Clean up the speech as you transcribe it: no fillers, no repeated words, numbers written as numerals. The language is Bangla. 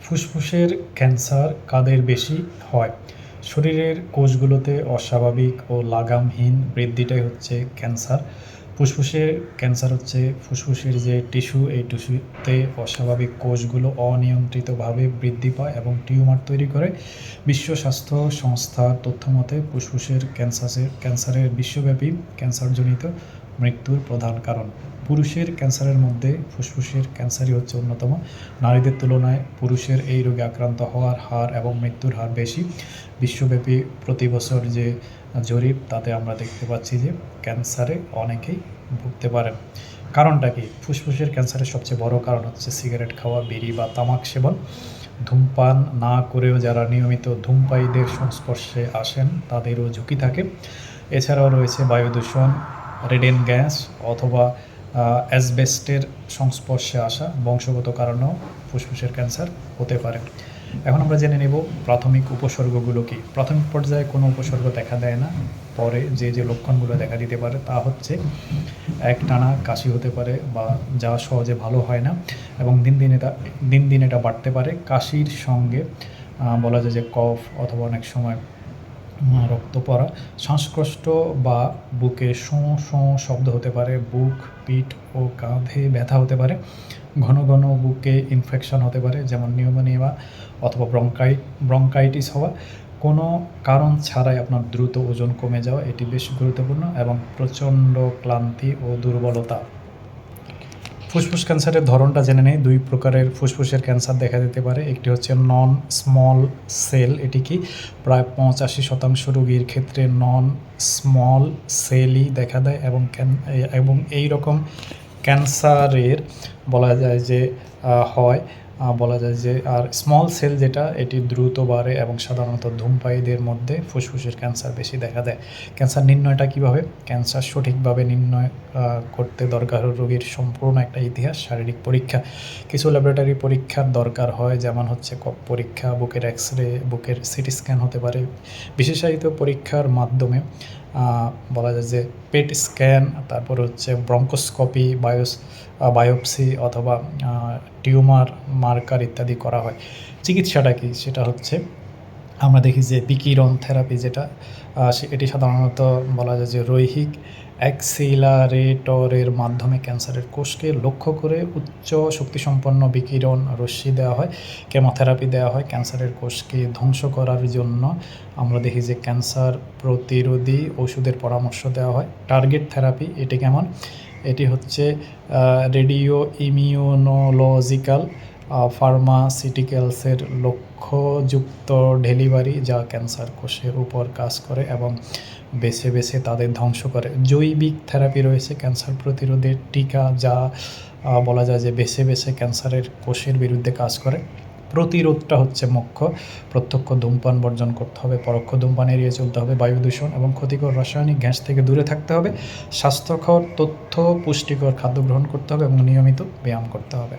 ফুসফুসের ক্যান্সার কাদের বেশি হয়? শরীরের কোষগুলোতে অস্বাভাবিক ও লাগামহীন বৃদ্ধিটাই হচ্ছে ক্যান্সার। ফুসফুসের ক্যান্সার হচ্ছে ফুসফুসের যে টিস্যু, এই টিস্যুতে অস্বাভাবিক কোষগুলো অনিয়ন্ত্রিতভাবে বৃদ্ধি পায় এবং টিউমার তৈরি করে। বিশ্ব স্বাস্থ্য সংস্থার তথ্য মতে ফুসফুসের ক্যান্সারের বিশ্বব্যাপী ক্যান্সারজনিত মৃত্যুর প্রধান কারণ। পুরুষের ক্যান্সারের মধ্যে ফুসফুসের ক্যান্সারই হচ্ছে অন্যতম। নারীদের তুলনায় পুরুষের এই রোগে আক্রান্ত হওয়ার হার এবং মৃত্যুর হার বেশি। বিশ্বব্যাপী প্রতি বছর যে জরিপ, তাতে আমরা দেখতে পাচ্ছি যে ক্যান্সারে অনেকেই ভুগতে পারেন। কারণটা কি? ফুসফুসের ক্যান্সারের সবচেয়ে বড় কারণ হচ্ছে সিগারেট খাওয়া, বিড়ি বা তামাক সেবন। ধূমপান না করেও যারা নিয়মিত ধূমপায়ীদের সংস্পর্শে আসেন তাদেরও ঝুঁকি থাকে। এছাড়াও রয়েছে বায়ু দূষণ, রেডেন গ্যাস অথবা অ্যাসবেস্টের সংস্পর্শে আসা, বংশগত কারণেও ফুসফুসের ক্যান্সার হতে পারে। এখন আমরা জেনে নেব প্রাথমিক উপসর্গগুলো কী। প্রাথমিক পর্যায়ে কোনো উপসর্গ দেখা দেয় না। পরে যে লক্ষণগুলো দেখা দিতে পারে তা হচ্ছে একটানা কাশি হতে পারে বা যা সহজে ভালো হয় না, এবং দিন দিন এটা বাড়তে পারে। কাশির সঙ্গে বলা যায় যে কফ অথবা অনেক সময় রক্ত পড়া, শ্বাসকষ্ট বা বুকে শোঁ শোঁ শব্দ হতে পারে। বুক, পিঠ ও কাঁধে ব্যথা হতে পারে। ঘন ঘন বুকে ইনফেকশন হতে পারে, যেমন নিউমোনিয়া অথবা ব্রঙ্কাইটিস হওয়া। কোনো কারণ ছাড়াই আপনার দ্রুত ওজন কমে যাওয়া, এটি বেশ গুরুত্বপূর্ণ, এবং প্রচণ্ড ক্লান্তি ও দুর্বলতা। ফুসফুস ক্যান্সারের ধরনটা জেনে নেই। দুই প্রকারের ফুসফুসের ক্যান্সার দেখা দিতে পারে। একটি হচ্ছে নন স্মল সেল। এটি কি প্রায় 85% রোগীর ক্ষেত্রে নন স্মল সেলই দেখা দেয়, এবং এই রকম ক্যান্সারের বলা যায় যে আর স্মল সেল যেটা, এটি দ্রুত বাড়ে এবং সাধারণত ধূমপায়ীদের মধ্যে ফুসফুসের ক্যান্সার বেশি দেখা দেয়। ক্যান্সার নির্ণয়টা কীভাবে? ক্যান্সার সঠিকভাবে নির্ণয় করতে দরকার রোগীর সম্পূর্ণ একটা ইতিহাস, শারীরিক পরীক্ষা। কিছু ল্যাবরেটরি পরীক্ষার দরকার হয়, যেমন হচ্ছে কফ পরীক্ষা, বুকের এক্স-রে, বুকের সিটি স্ক্যান হতে পারে। বিশেষায়িত পরীক্ষার মাধ্যমে বলা যায় যে পেট স্ক্যান, তারপর হচ্ছে ব্রঙ্কোস্কোপি, বায়োপসি অথবা টিউমার মার্কার ইত্যাদি করা হয়। চিকিৎসাটা কি? সেটা হচ্ছে আমরা দেখি যে বিকিরণ থেরাপি, যেটা এটি সাধারণত বলা যায় যে রৈখিক অ্যাক্সিলারেটরের মাধ্যমে ক্যান্সারের কোষকে লক্ষ্য করে উচ্চ শক্তিসম্পন্ন বিকিরণ রশ্মি দেওয়া হয়। কেমোথেরাপি দেওয়া হয় ক্যান্সারের কোষকে ধ্বংস করার জন্য। আমরা দেখি যে ক্যান্সার প্রতিরোধী ওষুধের পরামর্শ দেওয়া হয়। টার্গেট থেরাপি, এটি কেমন? এটি হচ্ছে রেডিও ইমিউনোলজিক্যাল ফার্মাসিউটিক্যালসের লক্ষ্যযুক্ত ডেলিভারি, যা ক্যান্সার কোষের উপর কাজ করে এবং বেছে বেছে তাদের ধ্বংস করে। জৈবিক থেরাপি রয়েছে ক্যান্সার প্রতিরোধের টিকা, যা বলা যায় যে বেছে বেছে ক্যান্সারের কোষের বিরুদ্ধে কাজ করে। প্রতিরোধটা হচ্ছে মুখ্য। প্রত্যক্ষ ধূমপান বর্জন করতে হবে, পরোক্ষ ধূমপান এড়িয়ে চলতে হবে, বায়ু দূষণ এবং ক্ষতিকর রাসায়নিক গ্যাস থেকে দূরে থাকতে হবে, স্বাস্থ্যকর পুষ্টিকর খাদ্য গ্রহণ করতে হবে এবং নিয়মিত ব্যায়াম করতে হবে।